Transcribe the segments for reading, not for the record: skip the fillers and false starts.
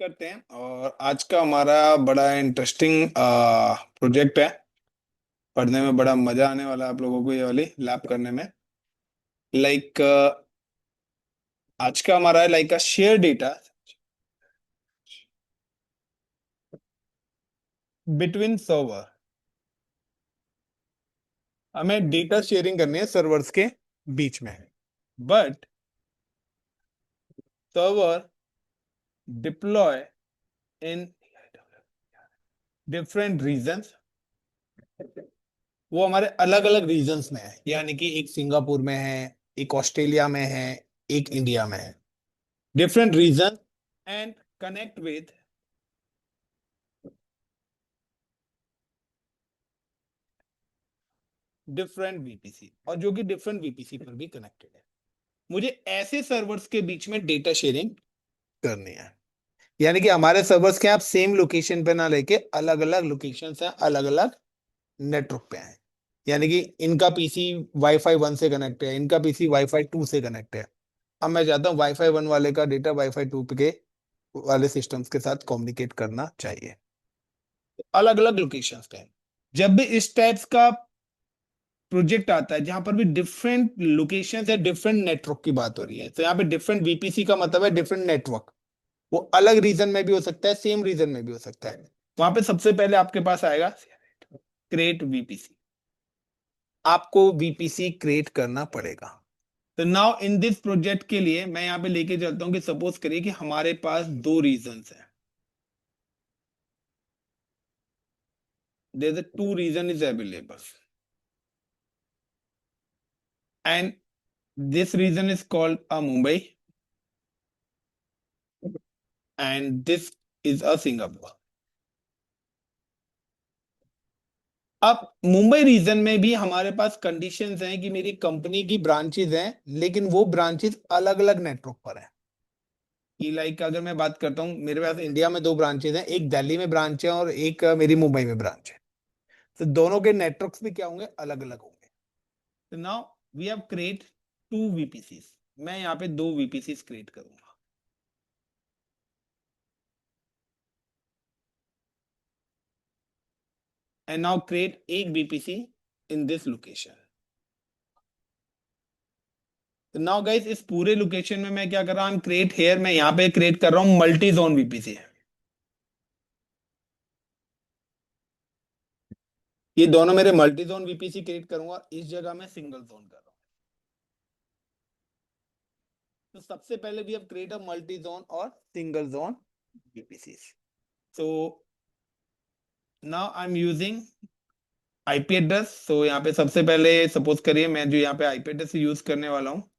करते हैं। और आज का हमारा बड़ा इंटरेस्टिंग प्रोजेक्ट है। पढ़ने में बड़ा मजा आने वाला है आप लोगों को ये वाली लैब करने में। लाइक आज का हमारा है like share data between server. हमें डेटा शेयरिंग करनी है सर्वर्स के बीच में। But server deploy in different regions. वो हमारे अलग अलग रीजन्स में है, यानी कि एक सिंगापुर में है, एक ऑस्ट्रेलिया में है, एक इंडिया में है। Different region and connect with different VPC, और जो कि डिफरेंट वीपीसी पर भी कनेक्टेड है। मुझे ऐसे सर्वर्स के बीच में डेटा शेयरिंग करनी है, यानी कि हमारे सर्वर्स के आप सेम लोकेशन पे ना लेके अलग अलग लोकेशन है, अलग अलग नेटवर्क पे हैं। यानी कि इनका पीसी वाईफाई 1 से कनेक्ट है, इनका पीसी वाईफाई 2 से कनेक्ट है। अब मैं चाहता हूँ वाईफाई 1 वाले का डेटा वाईफाई 2 के वाले सिस्टम्स के साथ कम्युनिकेट करना चाहिए, अलग अलग लोकेशंस पे। जब भी इस टाइप्स का प्रोजेक्ट आता है जहां पर भी डिफरेंट लोकेशन है, डिफरेंट नेटवर्क की बात हो रही है, तो यहाँ पे डिफरेंट वीपीसी का मतलब है डिफरेंट नेटवर्क। वो अलग रीजन में भी हो सकता है, सेम रीजन में भी हो सकता है। वहां पे सबसे पहले आपके पास आएगा क्रिएट वीपीसी। आपको वीपीसी क्रिएट करना पड़ेगा। तो नाउ इन दिस प्रोजेक्ट के लिए मैं यहाँ पे लेके चलता हूँ कि सपोज करिए कि हमारे पास दो रीजन है। There two region is available and this region is called a Mumbai and this is a Singapore. अब मुंबई रीजन में भी हमारे पास कंडीशंस हैं कि मेरी कंपनी की ब्रांचेस हैं, लेकिन वो ब्रांचेस अलग अलग नेटवर्क पर हैं। कि लाइक अगर मैं बात करता हूँ, मेरे पास इंडिया में दो ब्रांचेस हैं, एक दिल्ली में ब्रांच है और एक मेरी मुंबई में ब्रांच है। तो दोनों के नेटवर्क्स भी क्या होंगे, अलग अलग होंगे। तो now we have create two VPCs. मैं यहाँ पे दो वीपीसीस क्रिएट करूंगा। एंड नाउ क्रिएट एक वीपीसी इन दिस लोकेशन। तो नाउ गाइस इस पूरे लोकेशन में मैं क्या कर रहा हूँ, क्रिएट हेयर, मैं यहाँ पे क्रिएट कर रहा हूँ मल्टी जोन वीपीसी। ये दोनों मेरे मल्टी जोन वीपीसी क्रिएट करूंगा, इस जगह मैं सिंगल जोन कर रहा हूँ। तो सबसे पहले भी अब क्रिएट अ मल्टी जोन और single zone VPC. So now I am using IP address. सो यहाँ पे सबसे पहले सपोज करिए मैं जो यहाँ पे आईपी एड्रेस यूज करने वाला हूँ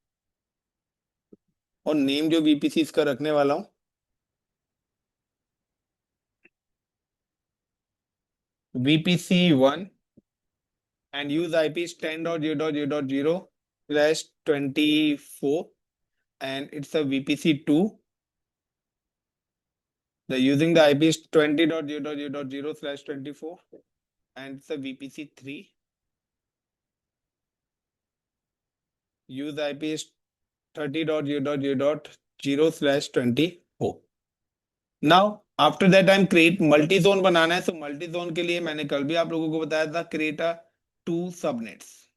और नेम जो वीपीसी इसका रखने वाला हूँ, VPC1, and use IP is 10.0.0.0/24, and it's a VPC2. The using the IP is 20.0.0.0/24, and it's a VPC3. Use IP is 30.0.0.0/24. Now after that I'm create multi zone बनाना है। So multi zone के लिए मैंने कल भी आप लोगों को बताया था, create a two subnets।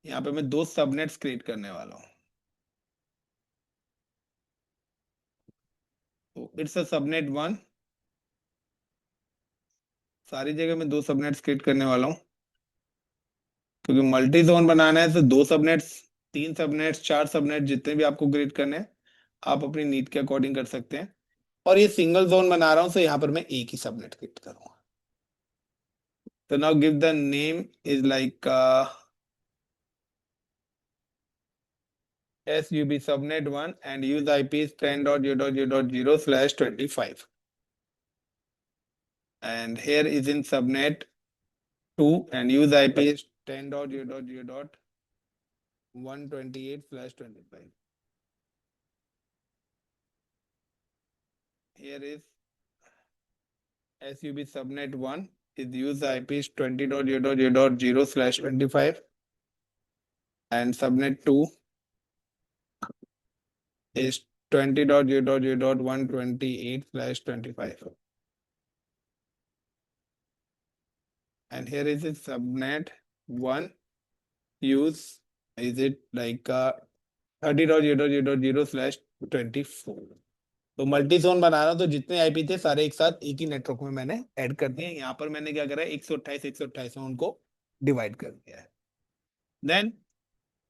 यहाँ पे मैं दो सबनेट्स क्रिएट करने वाला हूँ। तो इट्स अ सबनेट 1। सारी जगह मैं दो सबनेट्स क्रिएट करने वाला हूँ, क्योंकि मल्टी जोन बनाना है। तो दो सबनेट्स, तीन सबनेट्स, चार सबनेट, जितने भी आपको क्रिएट करने हैं आप अपनी नीड के अकॉर्डिंग कर सकते हैं। और ये सिंगल जोन बना रहा हूँ, तो यहाँ पर मैं एक ही सबनेट क्रिएट करूंगा। तो now give the name is like SUB subnet 1 and use IP is 10.0.0.0/25, and here is in subnet 2 and use IP is 10.0.0.128/25. Here is SUB subnet 1 is use IP is 20.0.0.0/25, and subnet 2 is 20.0.0.128/25. And here is a subnet 1 use, is it like 30.0.0.0/24. तो multi zone बना रहा हूं, तो जितने IP थे सारे एक साथ एक ही नेटवर्क में मैंने ऐड कर दिए। यहाँ पर मैंने क्या करा है, 128 में उनको डिवाइड कर दिया है। Then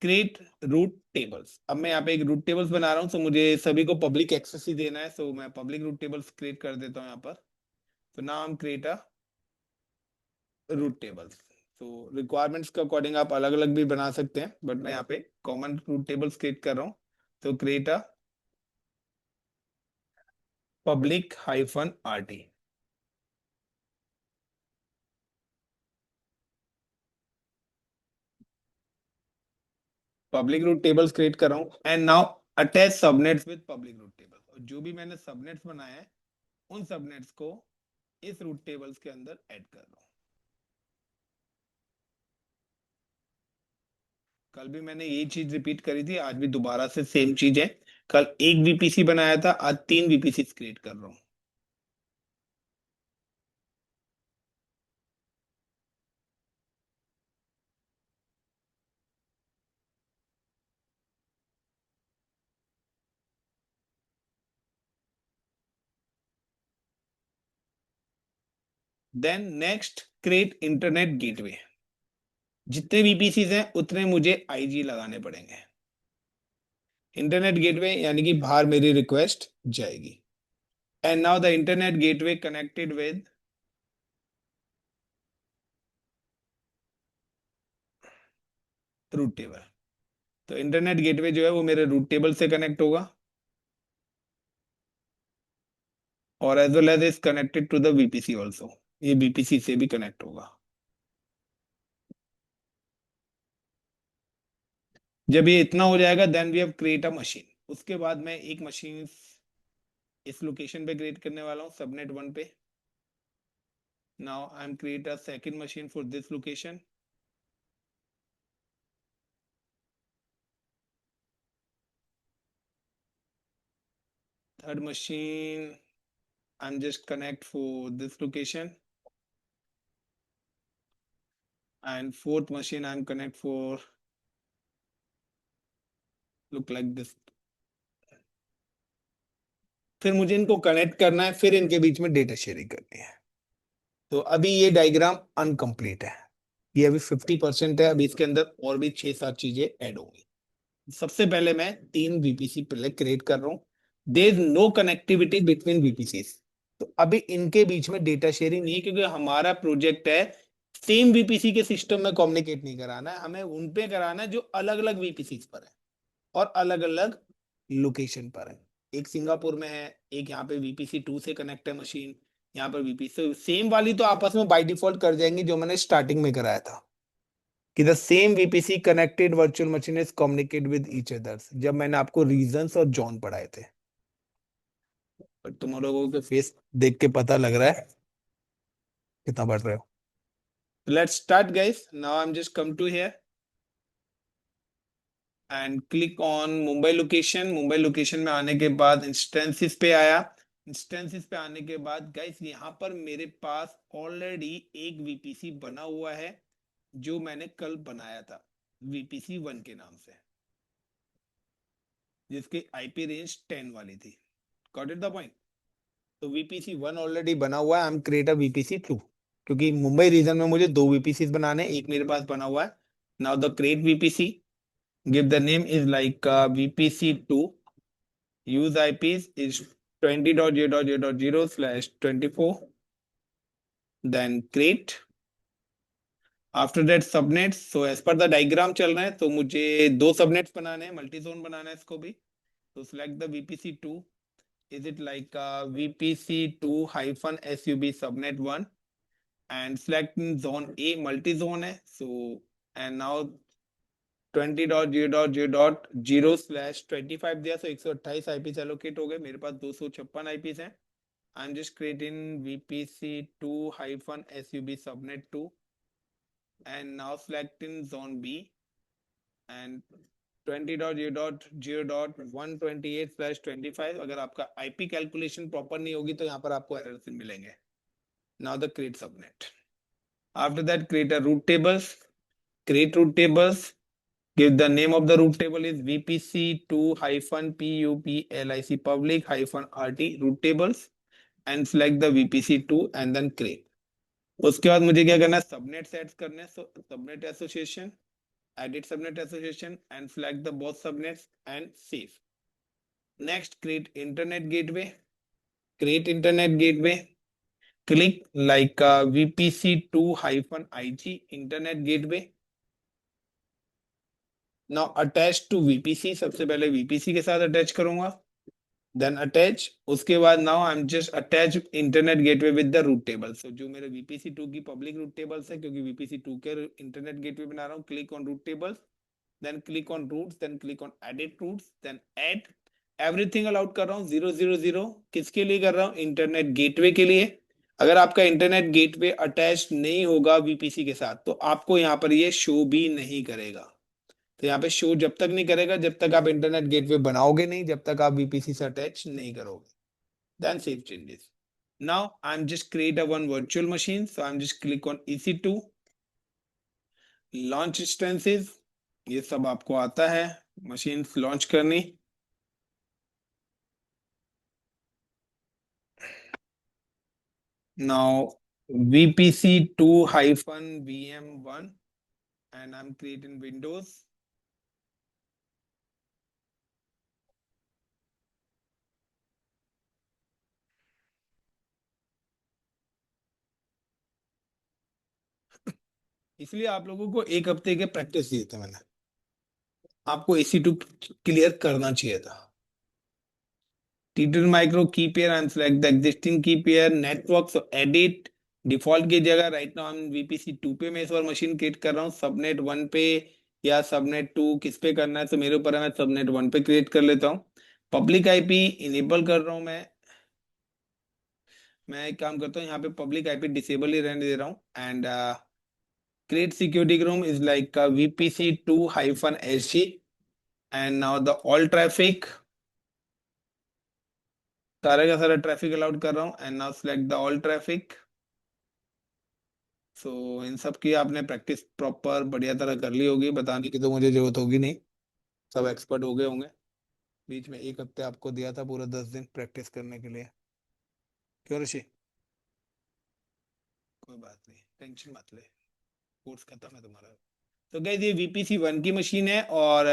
create route tables. अब मैं यहाँ पे एक रूट टेबल्स बना रहा हूँ, तो मुझे सभी को पब्लिक एक्सेस ही देना है, सो मैं पब्लिक रूट टेबल्स क्रिएट कर देता हूँ यहाँ पर। तो नाउ हम क्रिएट अ रूट टेबल्स। तो रिक्वायरमेंट्स के अकॉर्डिंग आप अलग अलग भी बना सकते हैं, बट मैं यहाँ पे कॉमन रूट टेबल्स क्रिएट कर रहा हूँ। तो create a public -RT। Public route tables create कर रहा हूँ, and now attach subnets with public route table. और जो भी मैंने सबनेट्स बनाए हैं, उन सबनेट्स को इस रूट टेबल्स के अंदर ऐड कर रहा हूँ। कल भी मैंने यही चीज रिपीट करी थी, आज भी दोबारा से सेम चीज है। कल एक वीपीसी बनाया था, आज 3 वीपीसी क्रिएट कर रहा हूँ। Then next create internet gateway. जितने वीपीसी हैं उतने मुझे आईजी लगाने पड़ेंगे। इंटरनेट गेटवे यानी कि बाहर मेरी रिक्वेस्ट जाएगी। And now the internet gateway connected with route table. तो इंटरनेट गेटवे जो है वो मेरे रूट टेबल से कनेक्ट होगा, और as well as is connected to the VPC also. ये बीपीसी से भी कनेक्ट होगा। जब ये इतना हो जाएगा, then we have create a machine. उसके बाद मैं एक मशीन इस लोकेशन पे क्रिएट करने वाला हूँ, सबनेट 1 पे। Now I M create a second machine for this location. Third machine I'm just connect for this location, and fourth machine I'm connect for look like this। फिर मुझे इनको connect करना है, फिर इनके बीच में डेटा शेयरिंग करनी है। तो अभी ये डायग्राम अनकंप्लीट है, ये अभी 50% है। अभी इसके अंदर और भी 6-7 चीजें ऐड होंगी। सबसे पहले मैं 3 वीपीसी पहले क्रिएट कर रहा हूँ। There is no connectivity between VPC. तो अभी इनके बीच में डेटा शेयरिंग नहीं है, क्योंकि हमारा प्रोजेक्ट है सेम वीपीसी के सिस्टम में कम्युनिकेट नहीं कराना है, हमें उन पे कराना है जो अलग अलग वीपीसी पर है और अलग अलग लोकेशन पर है। एक सिंगापुर में है, एक यहाँ पे VPC2 से कनेक्ट है मशीन, यहाँ पर VPC सेम वाली तो आपस में बाय डिफॉल्ट कर जाएंगे, जो मैंने स्टार्टिंग में कराया था कि the same VPC connected virtual machine is communicate with each others, जब मैंने आपको रीजंस और जॉन पढ़ाए थे। पर तुम लोगों के फेस देख के पता लग रहा है कितना पढ़ रहे हो। Let's start guys. Now I am just come to here and click on Mumbai location. Mumbai location में आने के बाद इंस्टेंसिस पे आया। इंस्टेंसिस पे आने के बाद गाइस यहाँ पर मेरे पास ऑलरेडी एक वीपीसी बना हुआ है, जो मैंने कल बनाया था VPC1 के नाम से, जिसकी आईपी रेंज 10 वाली थी। Got it the point. तो VPC1 ऑलरेडी बना हुआ है, I am create a VPC2, क्योंकि मुंबई रीजन में मुझे 2 वीपीसी बनाने, एक मेरे पास बना हुआ है। Now the create VPC, give the name is like VPC2, use IPs is 20.0.0.0/24, then create। After that subnets, so as per the diagram चल रहा है, तो मुझे 2 सबनेट्स बनाने हैं, मल्टी जोन बनाना है इसको भी। तो select the VPC2, is it like VPC2-SUB subnet 1, and select zone A, multi zone है, so and now 20.0.0.0/25 दिया, सो 128 आईपीस एलोकेट हो गए। मेरे पास 256 आईपीस हैं। आई am just creating VPC2-SUB subnet 2, and now selecting zone B and 20.0.0.128/25। अगर आपका IP calculation proper नहीं होगी तो यहाँ पर आपको एरर्स मिलेंगे. Now the create subnet. After that create a route tables. Create route tables. Give the name of the root table is VPC2-PUPLIC public-RT root tables and select the VPC2 and then create. उसके बाद मुझे क्या करना है, subnet set करने हैं. Subnet association, edit subnet association and select the both subnets and save. Next, create internet gateway. Create internet gateway. Click like VPC2-IG internet gateway. Now attach to VPC. सबसे पहले VPC के साथ attach करूंगा. Then attach. उसके बाद now I'm just attach internet gateway with the root table. So जो मेरे VPC2 की public root tables है, क्योंकि VPC2 के internet gateway बना रहा हूँ. Click on root tables. Then click on roots. Then click on edit roots. Then add. Everything allowed कर रहा हूँ. 000. किसके लिए कर रहा हूँ? इंटरनेट गेटवे के लिए. अगर आपका इंटरनेट गेटवे अटैच नहीं होगा वीपीसी के साथ तो आपको यहाँ पर ये शो भी नहीं करेगा. तो यहाँ पे शो जब तक नहीं करेगा जब तक आप इंटरनेट गेटवे बनाओगे नहीं, जब तक आप वीपीसी से अटैच नहीं करोगे. Then save changes. Now I'm just create a one virtual machine. So I'm just click on EC2, launch instances. ये सब आपको आता है मशीन लॉन्च करनी. Now VPC2-VM1 and I'm creating Windows. इसलिए आप लोगों को एक हफ्ते के प्रैक्टिस दिए थे मैंने. आपको EC2 क्लियर करना चाहिए था. T2 micro key pair and select the existing key pair network. So edit default की जगह राइट नाउ हम VPC 2 पे मैं इस बार मशीन क्रिएट कर रहा हूँ. सबनेट 1 पे या सबनेट 2 किस पे करना है तो मेरे ऊपर है. मैं सबनेट 1 पे क्रिएट कर लेता हूँ. पब्लिक आईपी इनेबल कर रहा हूँ. मैं एक काम करता हूँ, यहाँ पे पब्लिक आईपी डिसेबल ही रहने दे रहा हूँ. एंड क्रिएट सिक्योरिटी रूम is like VPC2-SG. And now the all traffic, सारे का सारा ट्रैफिक अलाउड कर रहा हूँ. And now select the all traffic. So इन सब की आपने प्रैक्टिस प्रॉपर बढ़िया तरह कर ली होगी. बताने की तो मुझे जरूरत होगी नहीं, सब एक्सपर्ट हो गए होंगे. बीच में एक हफ्ते आपको दिया था, पूरा 10 दिन प्रैक्टिस करने के लिए. क्यों ऋषि? कोई बात नहीं, टेंशन मत ले, कोर्स खत्म है तुम्हारा. तो गाइस ये VPC 1 की मशीन है और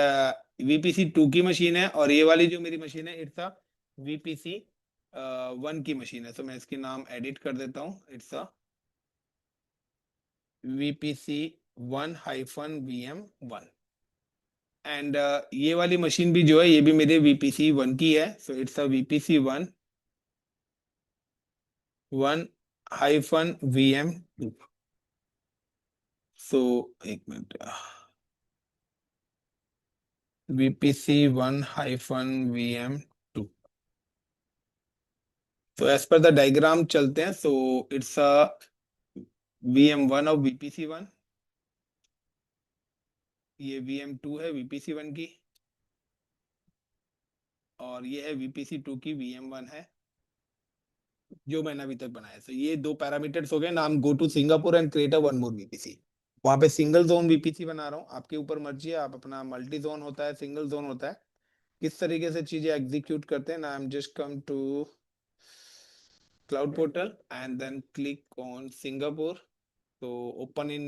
VPC 2 की मशीन है. और ये वाली जो मेरी मशीन है इट्स अ VPC 1 की मशीन है. तो मैं इसकी नाम एडिट कर देता हूँ. It's a VPC1-VM1. एंड ये वाली मशीन भी जो है ये भी मेरे VPC 1 की है. So it's a VPC 1-VM2. सो एक मिनट, VPC1-VM2. तो एज पर द डायग्राम चलते हैं. So it's a VM1 of VPC 1. ये VM2 है VPC 1 की और ये है VPC 2 की VM1 है जो मैंने अभी तक बनाया. तो ये दो पैरामीटर्स हो गए. नाम go to Singapore and create a one more VPC. वहां पे सिंगल जोन VPC बना रहा हूँ. आपके ऊपर मर्जी है, आप अपना मल्टी जोन होता है, सिंगल जोन होता है, किस तरीके से चीजें एग्जीक्यूट करते हैं ना. I am just come to cloud portal and then click on Singapore. तो open in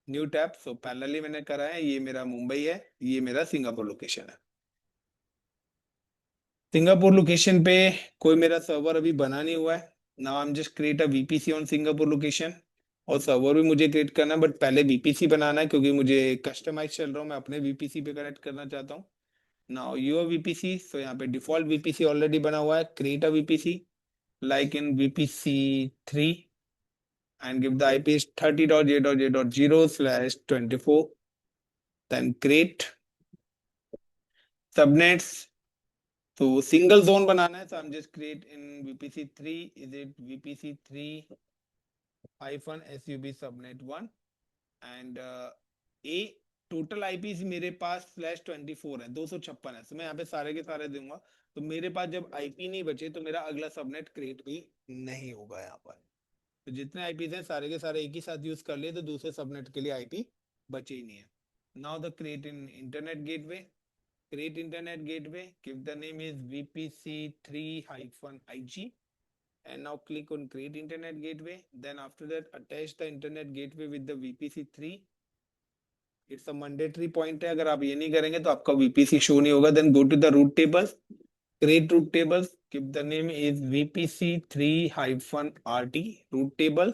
new tab. So parallelly मैंने करा है. ये मेरा मुंबई है, ये मेरा सिंगापुर लोकेशन है. सिंगापुर लोकेशन पे कोई मेरा सर्वर अभी बना नहीं हुआ है. Now I am just create a VPC on Singapore location. और सर्वर भी मुझे क्रिएट करना है बट पहले VPC बनाना है क्योंकि मुझे कस्टमाइज चल रहा हूँ. मैं अपने VPC पे कनेक्ट करना चाहता हूँ. Now your VPC. सो यहाँ पे डिफॉल्ट VPC ऑलरेडी बना हुआ है. Create a VPC like in VPC3 and give the IP is 30.0.0.0/24. Then create subnets. तो सिंगल जोन बनाना है. तो आई am just create in VPC3. Is it VPC3-SUB subnet 1 and A total IP मेरे पास /24 है, 256 है, तो मैं यहाँ पे सारे के सारे दूंगा। तो मेरे पास जब आईपी नहीं बचे तो मेरा अगला सबनेट क्रिएट भी नहीं होगा यहाँ पर। तो जितने आईपीज हैं सारे के सारे एक ही साथ यूज कर लिए, तो दूसरे सबनेट के लिए आईपी बचे ही नहीं है। Now the create in internet gateway, create internet gateway, give the name is VPC3-IG, and now click on create internet gateway. Then after that attach the internet gateway with the VPC3. It's a mandatory point है, अगर आप ये नहीं करेंगे तो आपका VPC show नहीं होगा। Then go to the root tables, create root tables, give the name is VPC3-RT root table,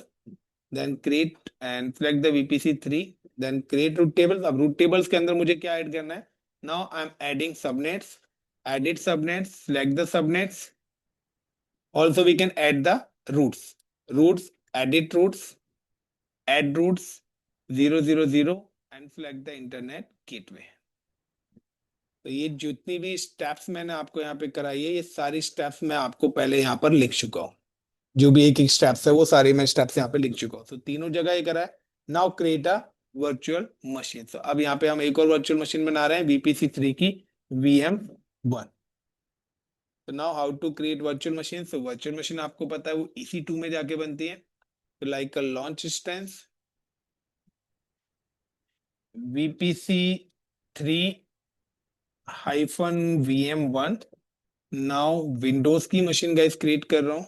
then create and select the VPC3, then create root tables। अब root tables के अंदर मुझे क्या ऐड करना है? Now I'm adding subnets, edit subnets, select the subnets. Also we can add the roots, edit roots, add roots 000 and select the internet gateway। तो ये जितनी भी स्टेप्स मैंने आपको यहाँ पे कराई है, ये सारी स्टेप्स मैं आपको पहले यहाँ पर लिख चुका हूँ। जो भी एक एक स्टेप्स है वो सारे मैं स्टेप्स यहाँ पे लिख चुका हूँ। तो तीनों जगह ये करा है। Now create a virtual machine. तो अब यहाँ पे हम एक और वर्चुअल मशीन बना रहे हैं VPC3 की VM1। तो now how to create virtual machine. तो वर्चुअल मशीन आपको पता है वो EC2 में जाके बनती है। तो like a launch instance VPC3-VM1। Now Windows की मशीन गाइस क्रिएट कर रहा हूँ।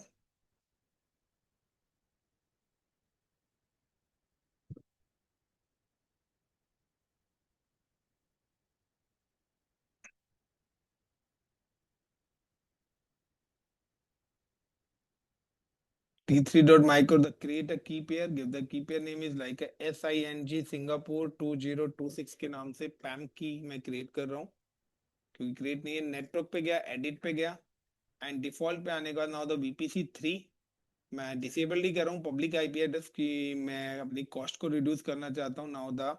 T3.micro, the create a key pair, give the key pair name is like a SING Singapore 2026 के नाम से पैम की मैं क्रिएट कर रहा हूँ, क्योंकि क्रिएट नहीं है। नेटवर्क पे गया, एडिट पे गया, एंड डिफॉल्ट पे आने के बाद नाउ द VPC3 मैं डिसेबल ही कर रहा हूँ पब्लिक आईपी एड्रेस की, मैं अपनी कॉस्ट को रिड्यूस करना चाहता हूँ। Now the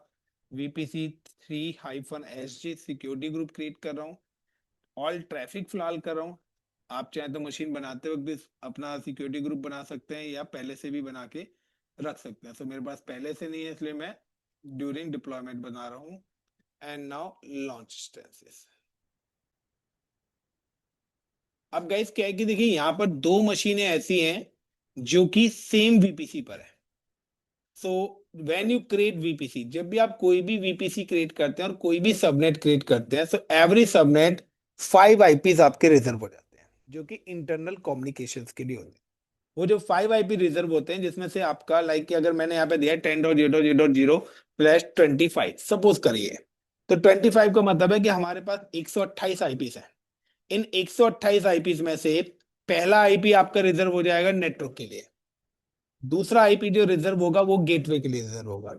VPC3-SG security group create कर रहा हूँ। ऑल ट्रैफिक फिलहाल कर रहा हूँ। आप चाहे तो मशीन बनाते वक्त भी अपना सिक्योरिटी ग्रुप बना सकते हैं या पहले से भी बना के रख सकते हैं। तो मेरे पास पहले से नहीं है, इसलिए मैं ड्यूरिंग डिप्लॉयमेंट बना रहा हूँ। And now launch instances. अब गाइस क्या है कि देखिए यहाँ पर दो मशीनें ऐसी हैं जो कि सेम VPC पर है। So when you create VPC, जब भी आप कोई भी VPC क्रिएट करते हैं और कोई भी सबनेट क्रिएट करते हैं, सो एवरी सबनेट 5 आईपीज आपके रिजर्व हो जाते हैं, जो कि इंटरनल कम्युनिकेशंस के लिए होते हैं। वो जो 5 आईपी रिजर्व होते हैं, जिसमें से आपका लाइक कि अगर मैंने यहाँ पे दिया 10.0.0.0/25 सपोज करिए, तो 25 का मतलब है कि हमारे पास 128 आईपीज है। इन 128 आईपीज में से पहला आईपी आपका रिजर्व हो जाएगा नेटवर्क के लिए, दूसरा आईपी जो रिजर्व होगा वो गेटवे के लिए रिजर्व होगा।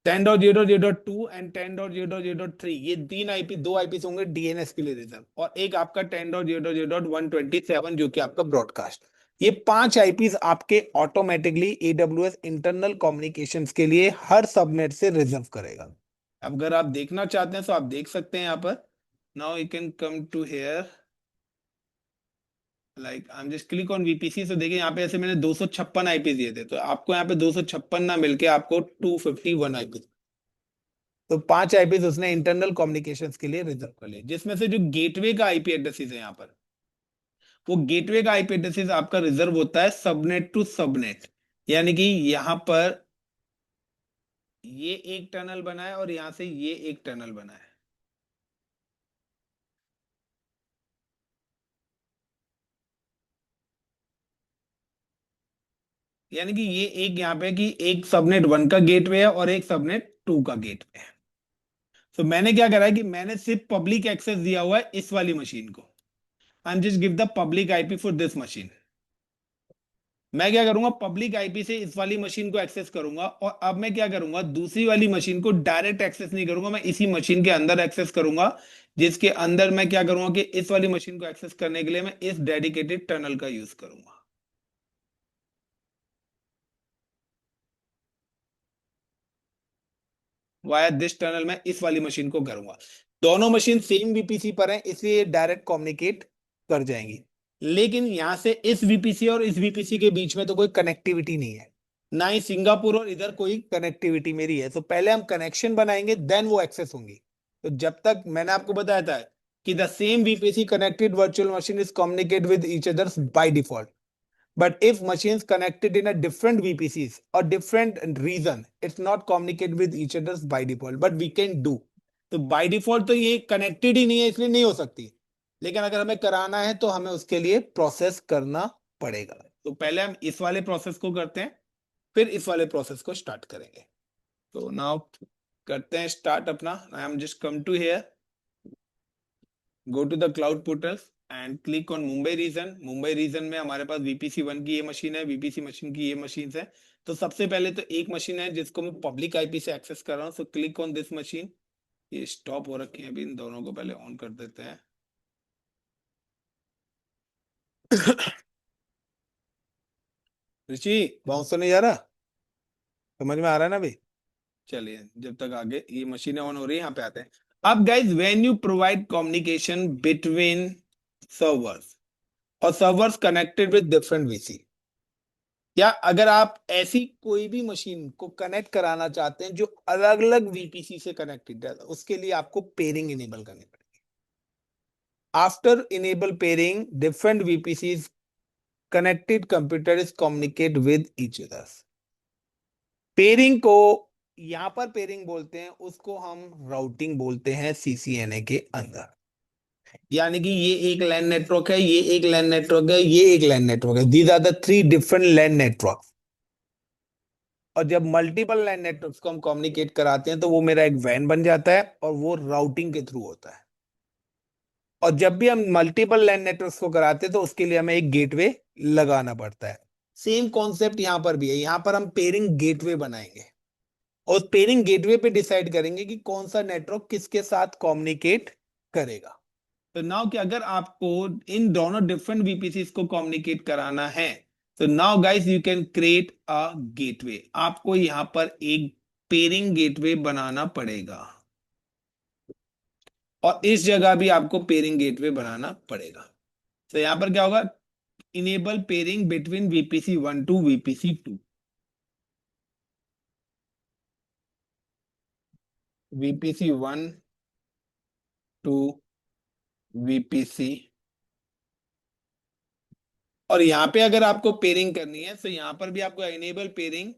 10.0.0.2 एंड 10.0.0.3 ये तीन आईपी, दो आईपी होंगे DNS के लिए रिजर्व, और एक आपका 10.0.0.127 जो कि आपका ब्रॉडकास्ट। ये 5 आईपीज आपके ऑटोमेटिकली AWS इंटरनल कम्युनिकेशंस के लिए हर सबनेट से रिजर्व करेगा। अब अगर आप देखना चाहते हैं तो आप देख सकते हैं यहाँ पर। Now you can come to here, like I am just click on VPC। तो देखिए यहाँ पे ऐसे मैंने 256 आईपी दिए थे, तो आपको यहाँ पे 256 ना मिलके आपको 251 आईपी, तो 5 आईपी उसने इंटरनल कम्युनिकेशंस के लिए रिजर्व कर लिए। जिसमें से जो गेटवे का आईपी एड्रेसेस है यहाँ पर, वो गेटवे का आईपी एड्रेसेस आपका रिजर्व होता है सबनेट टू सबनेट। यानी कि यहाँ पर ये एक टनल बना है और यहाँ से ये एक टनल बना है। यानी कि ये एक यहाँ पे कि एक सबनेट 1 का गेटवे है और एक सबनेट 2 का गेटवे है। तो मैंने क्या करा है कि मैंने सिर्फ पब्लिक एक्सेस दिया हुआ है इस वाली मशीन को। आई am just give the public IP for this machine. मैं क्या करूंगा, पब्लिक आईपी से इस वाली मशीन को एक्सेस करूंगा, और अब मैं क्या करूंगा, दूसरी वाली मशीन को डायरेक्ट एक्सेस नहीं करूंगा, मैं इसी मशीन के अंदर एक्सेस करूंगा, जिसके अंदर मैं क्या करूंगा कि इस वाली मशीन को एक्सेस करने के लिए मैं इस डेडिकेटेड टनल का यूज करूंगा। वाया दिस टनल में इस वाली मशीन को करूंगा। दोनों मशीन सेम VPC पर है, इसलिए डायरेक्ट कम्युनिकेट कर जाएंगी। लेकिन यहां से इस VPC और इस VPC के बीच में तो कोई कनेक्टिविटी नहीं है। ना ही सिंगापुर और इधर कोई कनेक्टिविटी मेरी है। तो पहले हम कनेक्शन बनाएंगे, देन वो एक्सेस होंगी। तो जब तक मैंने आपको बताया था कि the same VPC connected virtual machine is communicate with each others by default, but if machines connected in a different VPCs or different reason, it's not communicate with each others by default, but we can do। तो by default तो ये connected ही नहीं है, इसलिए नहीं हो सकती। लेकिन अगर हमें कराना है तो हमें उसके लिए प्रोसेस करना पड़ेगा। तो पहले हम इस वाले प्रोसेस को करते हैं, फिर इस वाले प्रोसेस को स्टार्ट करेंगे। तो नाउ करते हैं स्टार्ट अपना। I am just come to here, go to the cloud portal and click on Mumbai region. Mumbai region में हमारे पास वीपीसी 1 की ये मशीन है, वीपीसी मशीन की ये मशीन है। तो सबसे पहले तो एक मशीन है जिसको मैं पब्लिक आईपी से एक्सेस कर रहा हूँ, so click on this machine. ये स्टॉप हो रखे हैं अभी, इन दोनों को पहले ऑन कर देते हैं। ऋषि, बाउंस तो नहीं जा रहा? समझ में आ रहा है ना भाई? चलिए, जब तक आगे ये मशीनें ऑन हो रही है, यहाँ पे आते हैं। अब guys, when you provide communication between servers और servers connected with different VC, या अगर आप ऐसी कोई भी मशीन को कनेक्ट कराना चाहते हैं जो अलग अलग वीपीसी से कनेक्टेड है, उसके लिए आपको पेयरिंग इनेबल करनी पड़ेगी। After enable pairing, different VPC connected computer is communicate with each other. Pairing को यहां पर पेयरिंग बोलते हैं, उसको हम राउटिंग बोलते हैं सीसीएनए के अंदर। यानी कि ये एक लैन नेटवर्क है, ये एक लैन नेटवर्क है, ये एक लैन नेटवर्क है। These are the three different LAN network. और जब मल्टीपल लैन नेटवर्क्स को हम कम्युनिकेट कराते हैं तो वो मेरा एक वैन बन जाता है, और वो राउटिंग के थ्रू होता है। और जब भी हम मल्टीपल लैन नेटवर्क्स को कराते हैं तो उसके लिए हमें एक गेटवे लगाना पड़ता है। सेम कॉन्सेप्ट यहां पर भी है। यहां पर हम पेयरिंग गेटवे बनाएंगे, और पेयरिंग गेटवे पे डिसाइड करेंगे कि कौन सा नेटवर्क किसके साथ कम्युनिकेट करेगा। तो नाउ कि अगर आपको इन दोनों डिफरेंट वीपीसी को कम्युनिकेट कराना है, तो now guys you can create a gateway. आपको यहां पर एक पेयरिंग गेटवे बनाना पड़ेगा, और इस जगह भी आपको पेयरिंग गेटवे बनाना पड़ेगा। तो यहां पर क्या होगा? Enable peering between VPC 1 to VPC 2। VPC 1 to VPC, और यहां पे अगर आपको पेयरिंग करनी है तो यहां पर भी आपको enable peering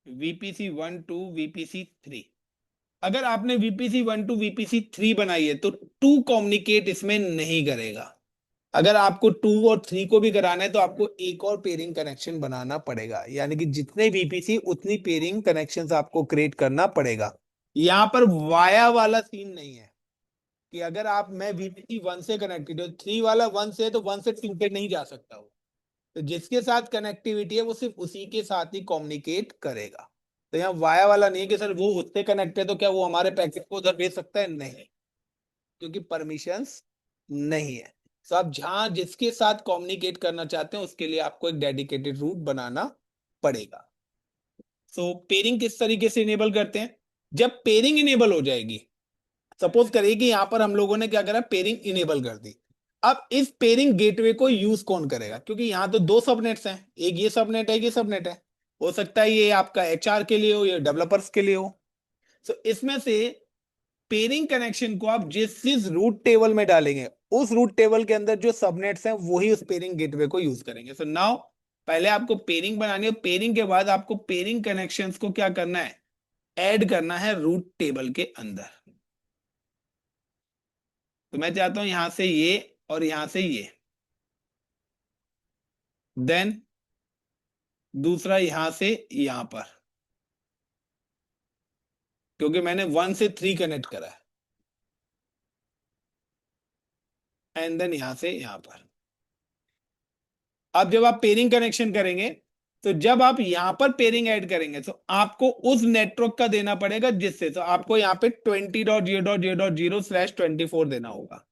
VPC 1 to VPC 3। अगर आपने वीपीसी 1 टू वीपीसी 3 बनाई है तो 2 कम्युनिकेट इसमें नहीं करेगा। अगर आपको 2 और 3 को भी कराना है तो आपको एक और पेयरिंग कनेक्शन बनाना पड़ेगा। यानी कि जितने वीपीसी उतनी पेयरिंग कनेक्शंस आपको क्रिएट करना पड़ेगा। यहां पर वाया वाला सीन नहीं है कि अगर आप मैं वीपीसी 1 से कनेक्टेड हूँ, 3 वाला 1 से है तो 1 से 2 पे नहीं जा सकता हो। तो जिसके साथ कनेक्टिविटी है वो सिर्फ उसी के साथ ही कम्युनिकेट करेगा। तो यहाँ वाया वाला नहीं है कि सर वो उससे कनेक्ट है तो क्या वो हमारे पैकेट को उधर भेज सकता है? नहीं, क्योंकि परमिशंस नहीं है। तो आप जहां जिसके साथ कम्युनिकेट करना चाहते हैं उसके लिए आपको एक डेडिकेटेड रूट बनाना पड़ेगा। सो पेयरिंग किस तरीके से इनेबल करते हैं? जब पेयरिंग इनेबल हो जाएगी, सपोज करिए कि यहां पर हम लोगों ने क्या करा, पेयरिंग इनेबल कर दी। अब इस पेयरिंग गेटवे को यूज कौन करेगा? क्योंकि यहां तो दो सबनेट्स हैं, एक ये सबनेट है, एक ये सबनेट है। हो सकता है ये आपका एचआर के लिए हो, या डेवलपर्स के लिए हो। तो इसमें से पेयरिंग कनेक्शन को आप जिस जिस रूट टेबल में डालेंगे, उस रूट टेबल के अंदर जो सबनेट्स हैं वही उस पेयरिंग गेटवे को यूज करेंगे। सो नाउ पहले आपको पेयरिंग बनानी है, पेयरिंग के बाद आपको पेयरिंग कनेक्शंस को क्या करना है? ऐड करना है रूट टेबल के अंदर। तो मैं चाहता हूं यहां से ये और यहां से ये, देन दूसरा यहां से यहां पर, क्योंकि मैंने 1 से 3 कनेक्ट करा है, एंड देन यहां से यहां पर। अब जब आप पेयरिंग कनेक्शन करेंगे, तो जब आप यहां पर पेयरिंग ऐड करेंगे तो आपको उस नेटवर्क का देना पड़ेगा जिससे, तो आपको यहां पे 20.0.0.0/24 देना होगा।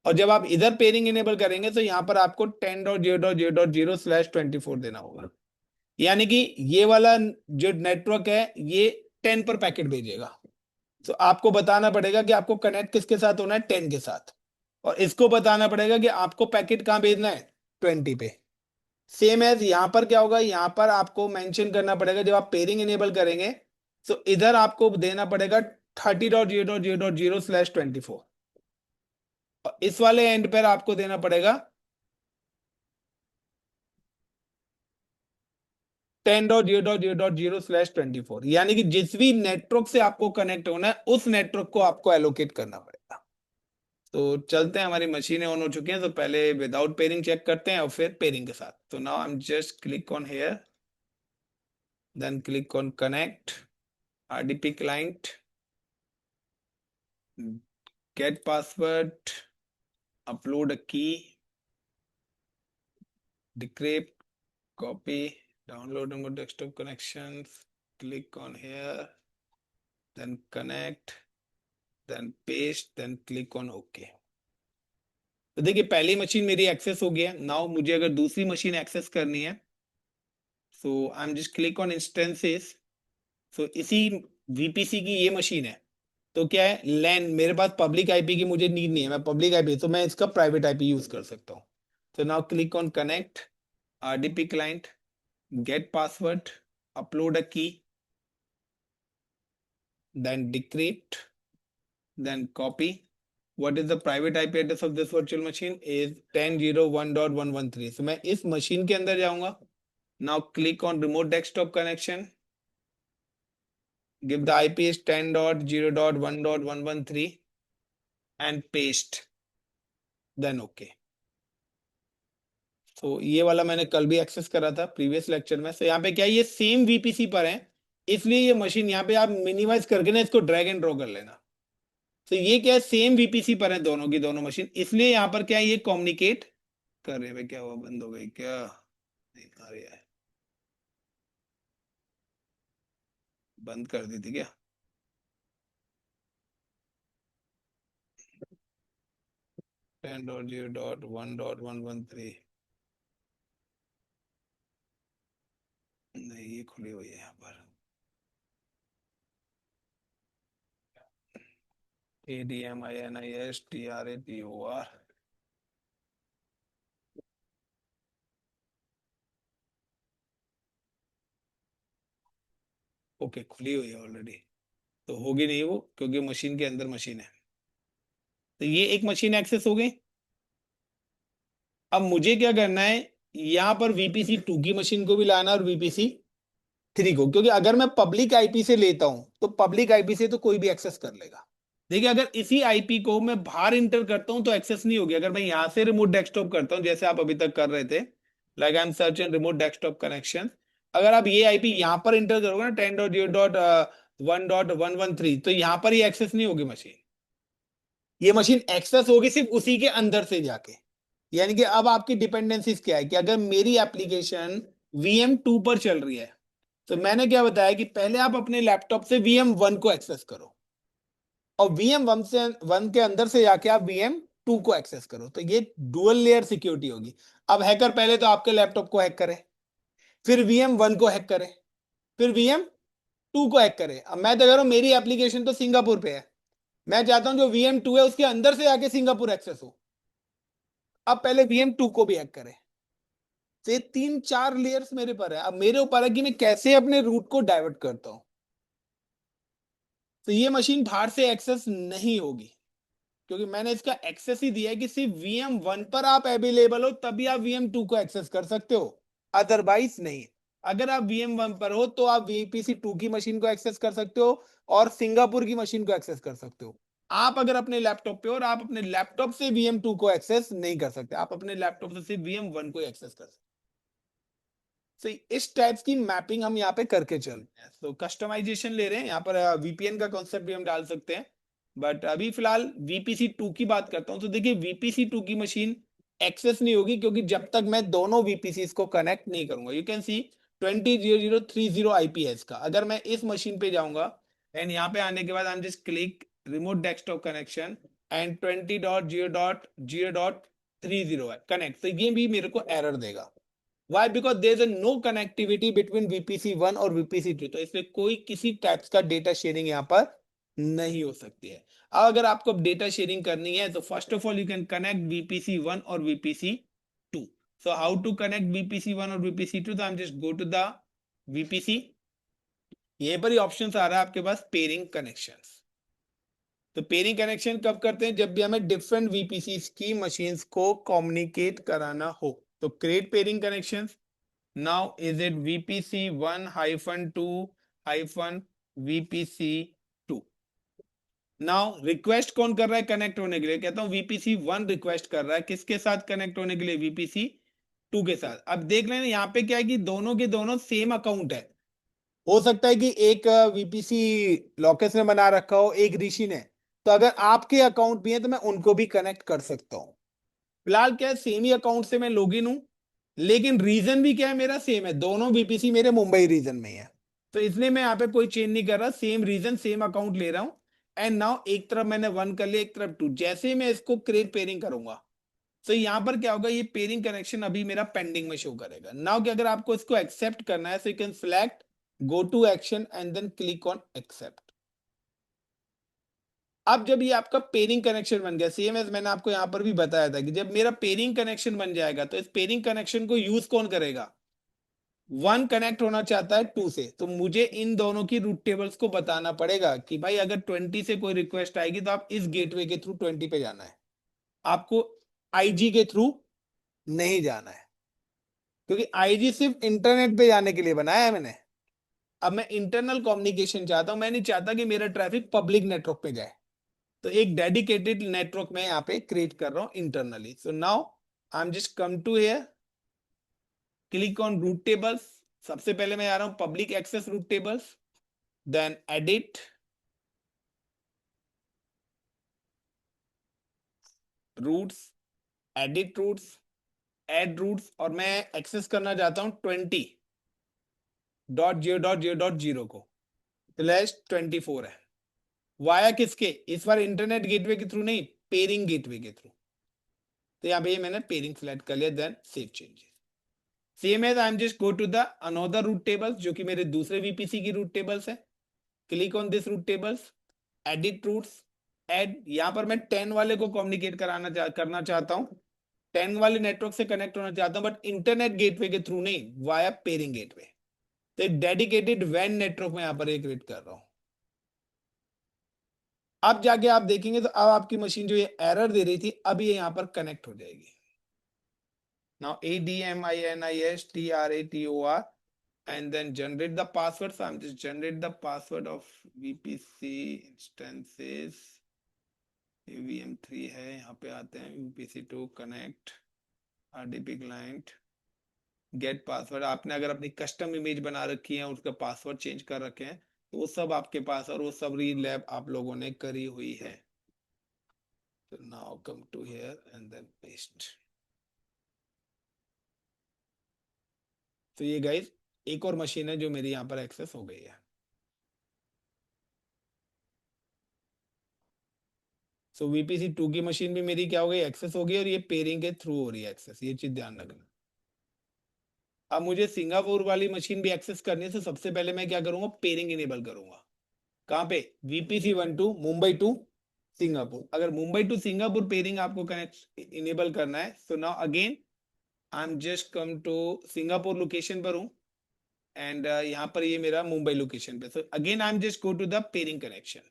और जब आप इधर पेयरिंग इनेबल करेंगे तो यहां पर आपको 10.0.0.0/24 देना होगा। यानी कि ये वाला जो नेटवर्क है ये 10 पर पैकेट भेजेगा। तो आपको बताना पड़ेगा कि आपको कनेक्ट किसके साथ होना है? 10 के साथ। और इसको बताना पड़ेगा कि आपको पैकेट कहां भेजना है? 20 पे। सेम एज यहाँ पर क्या होगा, यहाँ पर आपको मेंशन करना पड़ेगा जब आप पेयरिंग इनेबल करेंगे, तो इधर आपको देना पड़ेगा 30.0.0.0/24, और इस वाले एंड पर आपको देना पड़ेगा 10.0.0.0/24, यानी कि जिस भी नेटवर्क से आपको कनेक्ट होना है उस नेटवर्क को आपको एलोकेट करना पड़ेगा। तो चलते हैं, हमारी मशीनें ऑन हो चुकी हैं, तो पहले विदाउट पेयरिंग चेक करते हैं और फिर पेयरिंग के साथ। तो now I am just click on here, then click on connect RDP client, get password, upload a key, decrypt, copy, download remote desktop connections, click on here, then connect, then paste, then click on OK। तो देखिए पहली machine मेरी access हो गया। Now मुझे अगर दूसरी machine access करनी है, so I am just click on instances. सो इसी VPC की ये मशीन है, तो क्या है, लैन, मेरे पास पब्लिक आईपी की मुझे नीड नहीं है, मैं पब्लिक आईपी, तो मैं इसका प्राइवेट आईपी यूज कर सकता हूँ। तो now click on connect RDP client, get password, upload a key, then decrypt, then copy. What is the private IP address of this virtual machine? Is 10.0.1.113। so मैं इस machine के अंदर जाऊंगा। Now click on remote desktop connection, give the IP is 10.0.1.113 and paste, then OK। तो ये वाला मैंने कल भी एक्सेस करा था प्रीवियस लेक्चर में। तो यहाँ पे क्या है, ये सेम VPC पर है, इसलिए ये मशीन यहाँ पे आप मिनिमाइज करके ना इसको ड्रैग एंड ड्रॉ कर लेना। तो ये क्या है, सेम VPC पर है दोनों की दोनों मशीन, इसलिए यहाँ पर क्या है, ये कम्युनिकेट कर रहे हैं। क्या हुआ, बंद हो गई क्या? नहीं आ रही है, बंद कर दी थी क्या? 10.0.1.113 नहीं, ये खुली हुई है यहाँ पर। ADMINISTRATOR, ओके खुली हुई है ऑलरेडी। तो होगी नहीं वो, क्योंकि मशीन के अंदर मशीन है। तो ये एक मशीन एक्सेस हो गई। अब मुझे क्या करना है, यहाँ पर VPC2 की मशीन को भी लाना और VPC3 को, क्योंकि अगर मैं पब्लिक आईपी से लेता हूं तो पब्लिक आईपी से तो कोई भी एक्सेस कर लेगा। देखिए अगर इसी आईपी को मैं बाहर इंटर करता हूं तो एक्सेस नहीं होगी। अगर मैं यहां से रिमोट डेस्कटॉप करता हूं जैसे आप अभी तक कर रहे थे, like I am searching remote desktop connection, अगर आप ये आईपी यहां पर इंटर करोगे ना 10.0.1.113, तो यहां पर ये एक्सेस नहीं होगी मशीन। ये मशीन एक्सेस होगी सिर्फ उसी के अंदर से जाके। यानी कि अब आपकी डिपेंडेंसीज क्या है, कि अगर मेरी एप्लीकेशन VM2 पर चल रही है, तो मैंने क्या बताया कि पहले आप अपने लैपटॉप से VM1 को एक्सेस करो, और VM1 के अंदर से जाके आप VM2 को एक्सेस करो। तो ये डुअल लेयर सिक्योरिटी होगी। अब हैकर पहले तो आपके लैपटॉप को हैक करे, फिर VM1 को हैक करे, फिर VM2 को हैक करे। अब मैं तो कह रहा हूं मेरी एप्लीकेशन तो सिंगापुर पे है, मैं चाहता हूं जो VM2 है उसके अंदर से जाके सिंगापुर एक्सेस हो। अब पहले VM2 को भी हैक करे। तो ये 3-4 लेयर्स मेरे पर है। अब मेरे ऊपर है कि मैं कैसे अपने रूट को डाइवर्ट करता हूं। तो ये मशीन बाहर से एक्सेस नहीं होगी, क्योंकि मैंने इसका एक्सेस ही दिया है कि सिर्फ VM1 पर आप अवेलेबल हो तभी आप VM2 को एक्सेस कर सकते हो, अदरवाइज नहीं। अगर आप VM1 पर हो तो आप VPC2 की मशीन को एक्सेस कर सकते हो और सिंगापुर की मशीन को एक्सेस कर सकते हो। आप अगर अपने लैपटॉप पे हो और आप अपने लैपटॉप से VM2 को एक्सेस नहीं कर सकते, आप अपने लैपटॉप से सिर्फ VM1 को एक्सेस कर सकते। तो इस टाइप की मैपिंग हम यहाँ पे करके चल रहे हैं। तो कस्टमाइजेशन ले रहे हैं यहाँ पर, VPN का कॉन्सेप्ट भी हम डाल सकते हैं, बट अभी फिलहाल VPC2 की बात करता हूँ। तो देखिए VPC2 की मशीन एक्सेस नहीं होगी, क्योंकि जब तक मैं दोनों VPCs को कनेक्ट नहीं करूंगा। यू कैन सी 20.0.0.30 IP है इसका। अगर मैं इस मशीन पे जाऊंगा एंड यहाँ पे आने के बाद आई am just click remote desktop connection and 20.0.0.30 है कनेक्ट, तो ये भी मेरे को एरर देगा। Why? Because there is a no connectivity between VPC1 और VPC2, तो इसलिए कोई किसी टाइप का डेटा शेयरिंग यहाँ पर नहीं हो सकती है। अब अगर आपको डेटा शेयरिंग करनी है तो first of all you can connect VPC1 और VPC2। So how to connect VPC1 और VPC2? तो I'm just go to the VPC. यहीं पर ही ऑप्शन आ रहा है आपके पास पेयरिंग कनेक्शंस। तो पेयरिंग कनेक्शन कब करते हैं? जब भी हमें डिफरेंट वीपीसी की मशीन्स को कम्युनिकेट कराना हो। तो create pairing connections. Now is it VPC1-2-VPC2? Now request कौन कर रहा है कनेक्ट होने के लिए? कहता हूं VPC1 रिक्वेस्ट कर रहा है किसके साथ कनेक्ट होने के लिए? VPC2 के साथ। अब देख लेना यहाँ पे क्या है कि दोनों के दोनों सेम अकाउंट है। हो सकता है कि एक वीपीसी लॉकेस ने बना रखा हो, एक ऋषि ने। तो अगर आपके अकाउंट भी है तो मैं उनको भी कनेक्ट कर सकता हूं। फिलहाल क्या है, सेम ही अकाउंट से मैं लॉगिन हूं, लेकिन रीजन भी क्या है, मेरा सेम है। दोनों वीपीसी मेरे मुंबई रीजन में ही है, तो इसलिए मैं यहाँ पे कोई चेंज नहीं कर रहा। सेम रीजन सेम अकाउंट ले रहा हूं। एंड नाउ एक तरफ मैंने 1 कर लिया, एक तरफ 2। जैसे ही मैं इसको क्रिएट पेयरिंग करूंगा तो यहाँ पर क्या होगा, ये पेयरिंग कनेक्शन अभी मेरा पेंडिंग में शो करेगा। नाउ कि अगर आपको इसको एक्सेप्ट करना है, so you can select go to action and then click on accept. अब जब ये आपका पेयरिंग कनेक्शन बन गया, सेम एज मैंने आपको यहां पर भी बताया था कि जब मेरा पेयरिंग कनेक्शन बन जाएगा तो इस पेयरिंग कनेक्शन को यूज कौन करेगा? 1 कनेक्ट होना चाहता है 2 से, तो मुझे इन दोनों की रूट टेबल्स को बताना पड़ेगा कि भाई अगर 20 से कोई रिक्वेस्ट आएगी तो आप इस गेटवे के थ्रू 20 पे जाना है, आपको आईजी के थ्रू नहीं जाना है, क्योंकि आईजी सिर्फ इंटरनेट पे जाने के लिए बनाया है मैंने। अब मैं इंटरनल कम्युनिकेशन चाहता हूं, मैं नहीं चाहता कि मेरा ट्रैफिक पब्लिक नेटवर्क पे जाए। तो एक डेडिकेटेड नेटवर्क में यहाँ पे क्रिएट कर रहा हूं internally. So now I am just come to here, click on route tables. सबसे पहले मैं आ रहा हूं public access route tables, then edit, routes, edit routes, add routes, और मैं एक्सेस करना चाहता हूं 20.0.0.0 को, /24 है। वाया किसके? इस बार इंटरनेट गेटवे के थ्रू नहीं, पेयरिंग गेटवे के थ्रू। तो यहाँ पे मैंने पेयरिंग सिलेक्ट कर लिया, then save changes. Same as I am just go to the another route tables, जो कि मेरे दूसरे वीपीसी की रूट टेबल्स है। Click on this route tables, edit routes, add. यहां पर मैं 10 वाले को कम्युनिकेट करना चाहता हूं, 10 वाले नेटवर्क से कनेक्ट होना चाहता हूं, बट इंटरनेट गेटवे के थ्रू नहीं, वाया पेयरिंग गेटवे। तो एक डेडिकेटेड वैन नेटवर्क में यहां पर क्रिएट कर रहा हूं। अब जाके आप देखेंगे तो अब आपकी मशीन जो ये एरर दे रही थी, अब ये यहां पर कनेक्ट हो जाएगी। Now ADMINISTRATOR and then generate the password. So I'm just generate the password of VPC instances. AVM3 है, यहाँ पे आते हैं VPC2 connect RDP client get password। आपने अगर अपनी कस्टम इमेज बना रखी है, उसका पासवर्ड चेंज कर रखे हैं, तो वो सब आपके पास, और वो सब रीलैब आप लोगों ने करी हुई है। तो now come to here and then paste. तो ये गाइस एक और मशीन है जो मेरी यहाँ पर एक्सेस हो गई है। सो वीपीसी 2 की मशीन भी मेरी क्या हो गई, एक्सेस हो गई, और ये पेयरिंग के थ्रू हो रही है एक्सेस, ये चीज ध्यान रखना। अब मुझे सिंगापुर वाली मशीन भी एक्सेस करनी है, तो सबसे पहले मैं क्या करूंगा, पेयरिंग इनेबल करूंगा। कहाँ पे? VPC1 to Mumbai to Singapore. अगर मुंबई टू सिंगापुर पेयरिंग आपको कनेक्ट इनेबल करना है, so now again I am just come to Singapore location पर हूँ, एंड यहाँ पर ये मेरा मुंबई लोकेशन पे। So again I am just go to the pairing connection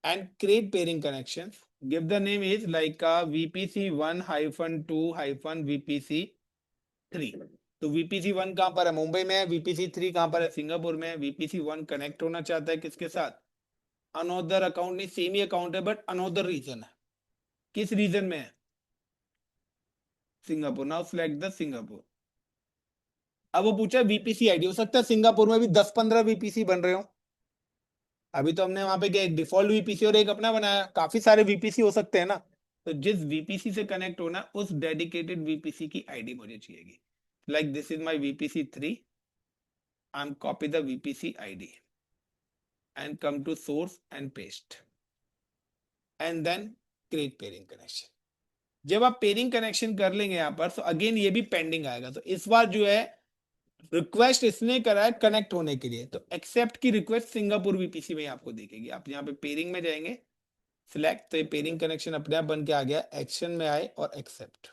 and create pairing connections. Give the name is like VPC1-2-VPC3। तो VPC1 कहां पर है? मुंबई में है। VPC3 कहां पर है? सिंगापुर में है। VPC1 कनेक्ट होना चाहता है किसके साथ? अनोदर अकाउंट नहीं, सेम ही अकाउंट है बट अनोदर रीजन है। किस रीजन में है? Singapore. Now select the Singapore. अब वो पूछा VPC आईडी, हो सकता है सिंगापुर में भी 10-15 VPC बन रहे हो। अभी तो हमने वहां पे क्या, एक डिफॉल्ट VPC और एक अपना बनाया, काफी सारे VPC हो सकते हैं ना। तो जिस VPC से कनेक्ट होना, उस डेडिकेटेड VPC की आईडी मुझे चाहिएगी। Like this is my VPC3, I am copy the VPC ID and come to source and paste and then create pairing connection. जब आप पेयरिंग कनेक्शन कर लेंगे यहाँ पर, तो अगेन ये भी पेंडिंग आएगा। तो इस बार जो है रिक्वेस्ट इसने करा है कनेक्ट होने के लिए, तो एक्सेप्ट की रिक्वेस्ट सिंगापुर VPC में आपको दिखेगी। आप यहाँ पे पेयरिंग में जाएंगे, सिलेक्ट, तो ये पेयरिंग कनेक्शन अपने आप बन के आ गया। एक्शन में आए और एक्सेप्ट।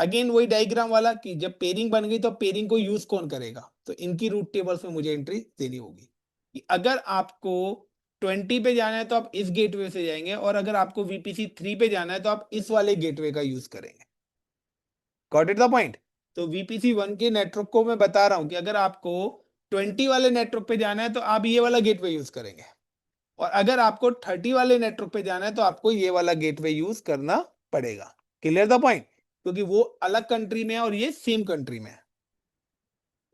अगेन वही डायग्राम वाला कि जब पेयरिंग बन गई तो पेयरिंग को यूज कौन करेगा, तो इनकी रूट टेबल्स में मुझे एंट्री देनी होगी कि अगर आपको 20 पे जाना है तो आप इस गेटवे से जाएंगे, और अगर आपको वीपीसी 3 पे जाना है तो आप इस वाले गेटवे का यूज करेंगे। Got it the point. तो वीपीसी 1 के नेटवर्क को मैं बता रहा हूं कि अगर आपको 20 वाले नेटवर्क पे जाना है तो आप ये वाला गेटवे यूज करेंगे, और अगर आपको 30 वाले नेटवर्क पे जाना है तो आपको ये वाला गेटवे यूज करना पड़ेगा। क्लियर द पॉइंट, क्योंकि वो अलग कंट्री में है और ये सेम कंट्री में है।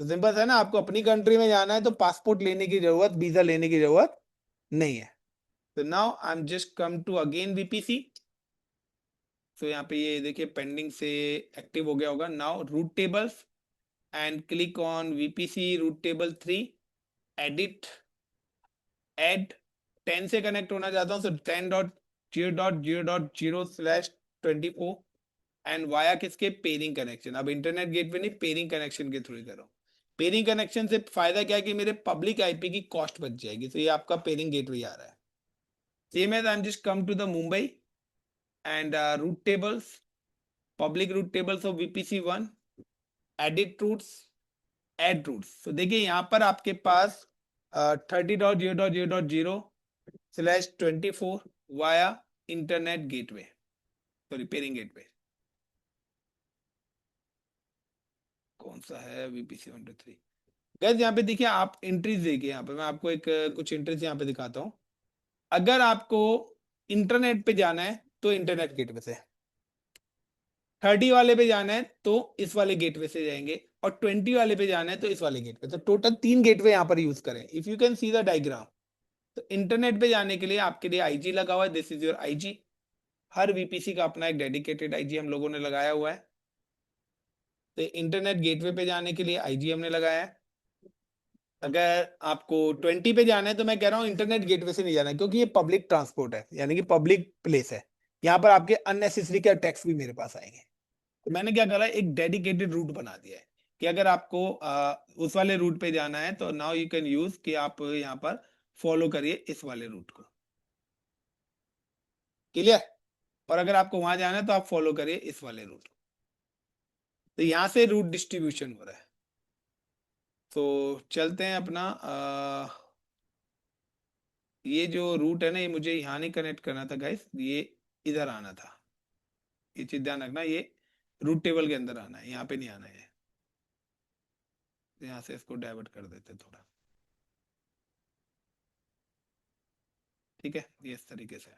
तो सिंपल है ना, आपको अपनी कंट्री में जाना है तो पासपोर्ट लेने की जरूरत, वीजा लेने की जरूरत नहीं है। तो now I am just come to again VPC. तो यहाँ पे ये देखिए पेंडिंग से एक्टिव हो गया होगा। Now route tables and click on VPC route table 3, edit, add. 10 से कनेक्ट होना चाहता हूँ, सो 10.0.0.0/24 एंड वाया किसके, पेयरिंग कनेक्शन। अब इंटरनेट गेटवे नहीं, पेयरिंग कनेक्शन के थ्रू करो। पेयरिंग कनेक्शन से फायदा क्या है कि मेरे पब्लिक आईपी की कॉस्ट बच जाएगी। तो ये आपका पेयरिंग गेटवे आ रहा है। Same as I am just come to the Mumbai and route tables, public route tables of VPC 1, edit routes, add routes. तो देखिए यहाँ पर आपके पास 30.0.0.0/24 via internet gateway, sorry pairing gateway. कौन सा है, वीपीसी 123। गैस यहाँ पे देखिए आप एंट्रीज देखिए, यहाँ पे मैं आपको एक कुछ एंट्रीज यहाँ पे दिखाता हूँ। अगर आपको इंटरनेट पे जाना है तो इंटरनेट गेटवे से, 30 वाले पे जाना है तो इस वाले गेटवे से जाएंगे, और 20 वाले पे जाना है तो इस वाले गेटवे। तो टोटल 3 गेटवे यहाँ पर यूज करें। If you can see the diagram, तो इंटरनेट पे जाने के लिए आपके लिए आईजी लगा हुआ है, this is your IG. Her VPC का अपना एक डेडिकेटेड आईजी हम लोगों ने लगाया हुआ है। तो इंटरनेट गेटवे पे जाने के लिए आईजी हमने लगाया है। अगर आपको 20 पे जाना है तो मैं कह रहा हूँ इंटरनेट गेटवे से नहीं जाना है, क्योंकि ये पब्लिक ट्रांसपोर्ट है, यानी कि पब्लिक प्लेस है। यहाँ पर आपके अननेसेसरी के टैक्स भी मेरे पास आएंगे। तो मैंने क्या करा, एक डेडिकेटेड रूट बना दिया है कि अगर आपको उस वाले रूट पे जाना है तो नाउ यू कैन यूज कि आप यहाँ पर फॉलो करिए इस वाले रूट को। क्लियर। और अगर आपको वहां जाना है तो आप फॉलो करिए इस वाले रूट को। तो यहाँ से रूट डिस्ट्रीब्यूशन हो रहा है। तो चलते हैं अपना ये जो रूट है ना, ये मुझे यहाँ नहीं कनेक्ट करना था गाइस, ये इधर आना था। ये चीज ध्यान रखना, ये रूट टेबल के अंदर आना है, यहाँ पे नहीं आना है। तो यहाँ से इसको डाइवर्ट कर देते हैं थोड़ा। ठीक है, ये इस तरीके से है।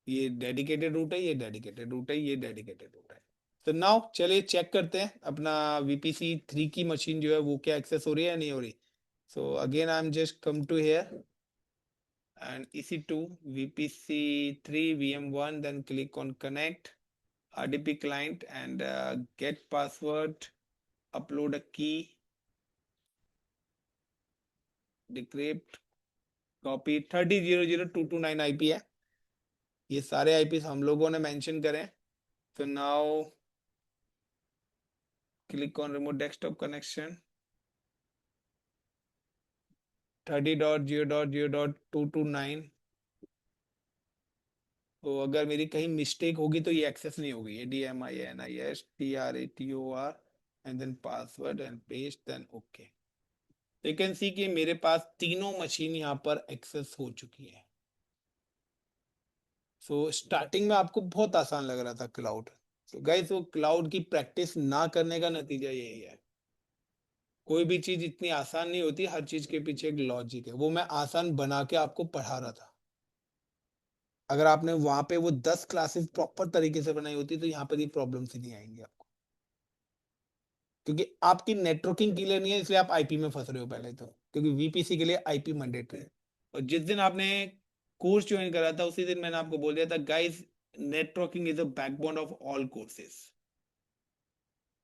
ये डेडिकेटेड रूट है, ये डेडिकेटेड रूट है, ये डेडिकेटेड रूट है। तो नाउ चलिए चेक करते हैं अपना वीपीसी 3 की मशीन जो है वो क्या एक्सेस हो रही है या नहीं हो रही। So again I am just come to here and EC2 VPC3 VM1, then click on connect RDP client and get password, upload a key, decrypt, copy। 30.0.0.229 IP है, ये सारे आईपी हम लोगों ने मेंशन करें। तो now click on remote desktop connection, 30.0.0.229। तो अगर मेरी कहीं मिस्टेक होगी तो ये एक्सेस नहीं होगी। ये DMINISTRATOR and then password and paste then okay. You can see कि मेरे पास तीनों मशीन यहाँ पर एक्सेस हो चुकी है। सो स्टार्टिंग में आपको बहुत आसान लग रहा था क्लाउड। सो गाइस वो क्लाउड की प्रैक्टिस ना करने का नतीजा यही है। कोई भी चीज इतनी आसान नहीं होती, हर चीज के पीछे एक लॉजिक है। वो मैं आसान बना के आपको पढ़ा रहा था। अगर आपने वहां पे वो 10 क्लासेस प्रॉपर तरीके से बनाई होती तो यहाँ पर ये प्रॉब्लम ही नहीं आएंगे आपको, क्योंकि आपकी नेटवर्किंग क्लियर नहीं है, इसलिए आप आईपी में फंस रहे हो पहले तो। क्योंकि वीपीसी के लिए आईपी मैंडेटरी है। और जिस दिन आपने कोर्स ज्वाइन करा था उसी दिन मैंने आपको बोल दिया था guys, networking is the backbone of all courses.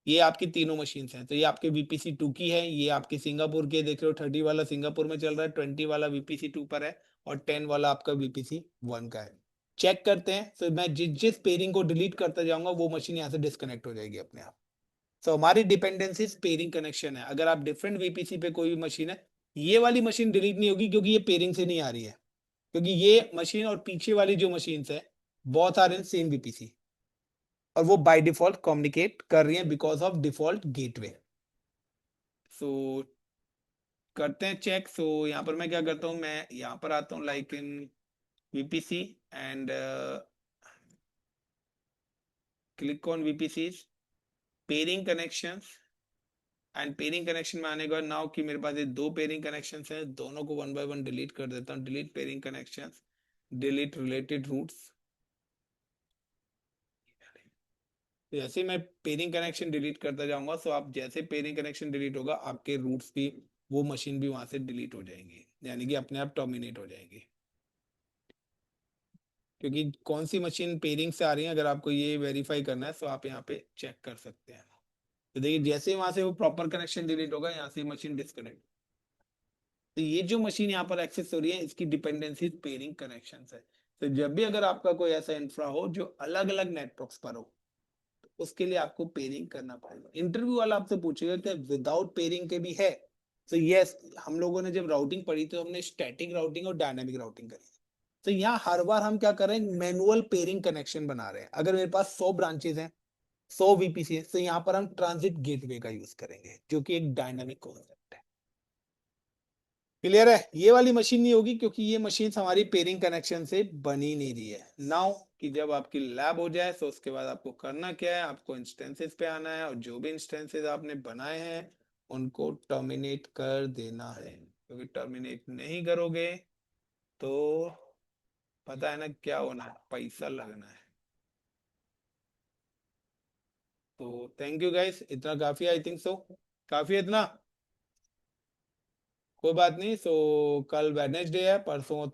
ये आपकी तीनों मशीन हैं। तो ये आपके वीपीसी 2 की है, ये आपके सिंगापुर के देख रहे हो, 30 वाला सिंगापुर में चल रहा है, 20 वाला वीपीसी 2 पर है, और 10 वाला आपका वीपीसी 1 का है। चेक करते हैं। तो मैं जिस जिस पेयरिंग को डिलीट करता जाऊंगा वो मशीन यहाँ से डिस्कनेक्ट हो जाएगी अपने आप। तो हमारी डिपेंडेंसी पेयरिंग कनेक्शन है। अगर आप डिफरेंट वीपीसी पे कोई भी मशीन है, ये वाली मशीन डिलीट नहीं होगी क्योंकि ये पेयरिंग से नहीं आ रही है। क्योंकि ये मशीन और पीछे वाली जो मशीन है, बहुत आर इन सेम वीपीसी। और वो बाय डिफॉल्ट कम्युनिकेट कर रही है बिकॉज ऑफ डिफॉल्ट गेटवे। सो करते हैं चेक। सो यहाँ पर मैं क्या करता हूँ, मैं यहाँ पर आता हूँ like in VPC and click on VPC pairing connections. And pairing connection में आने के बाद नाउ कि मेरे पास ये दो पेयरिंग कनेक्शंस हैं, दोनों को वन बाय वन डिलीट कर देता हूँ। Delete pairing connections, delete related routes. जैसे ही मैं पेयरिंग कनेक्शन डिलीट करता जाऊंगा, सो आप जैसे पेयरिंग कनेक्शन डिलीट होगा आपके रूट्स भी, वो मशीन भी वहां से डिलीट हो जाएंगी, यानी कि अपने आप टर्मिनेट हो जाएंगी। क्योंकि कौन सी मशीन पेयरिंग से आ रही है, अगर आपको ये वेरीफाई करना है तो आप यहाँ पे चेक कर सकते हैं। तो देखिए जैसे ही वहां से वो प्रॉपर कनेक्शन डिलीट होगा, यहाँ से मशीन डिस्कनेक्ट। तो ये जो मशीन यहाँ पर एक्सेस हो रही है, इसकी डिपेंडेंसी पेयरिंग कनेक्शन है। तो जब भी अगर आपका कोई ऐसा इंफ्रा हो जो अलग अलग नेटवर्क्स पर हो, उसके लिए आपको पेयरिंग करना पड़ेगा। इंटरव्यू वाला आपसे पूछेगा कि विदाउट पेयरिंग के भी है। तो यस, हम लोगों ने जब राउटिंग पढ़ी तो हमने स्टैटिक राउटिंग और डायनामिक राउटिंग करी। तो यहाँ हर बार हम क्या कर रहे हैं, मैनुअल पेयरिंग कनेक्शन बना रहे हैं। अगर मेरे पास 100 ब्रांचेस हैं, 100 वीपीसी है, तो यहाँ पर हम ट्रांजिट गेटवे का यूज करेंगे, जो कि एक डायनामिक कॉन्सेप्ट है। क्लियर है? ये वाली मशीन नहीं होगी क्योंकि ये मशीन हमारी पेयरिंग कनेक्शन से बनी नहीं रही है। नाउ कि जब आपकी लैब हो जाए तो उसके बाद आपको करना क्या है, आपको इंस्टेंसेस पे आना है और जो भी इंस्टेंसेस आपने बनाए हैं उनको टर्मिनेट कर देना है। क्योंकि टर्मिनेट नहीं करोगे तो पता है ना क्या होना है, पैसा लगना है। तो थैंक यू गाइस, इतना काफी, आई थिंक सो काफी है इतना। कोई बात नहीं। सो कल वेडनेसडे है, परसों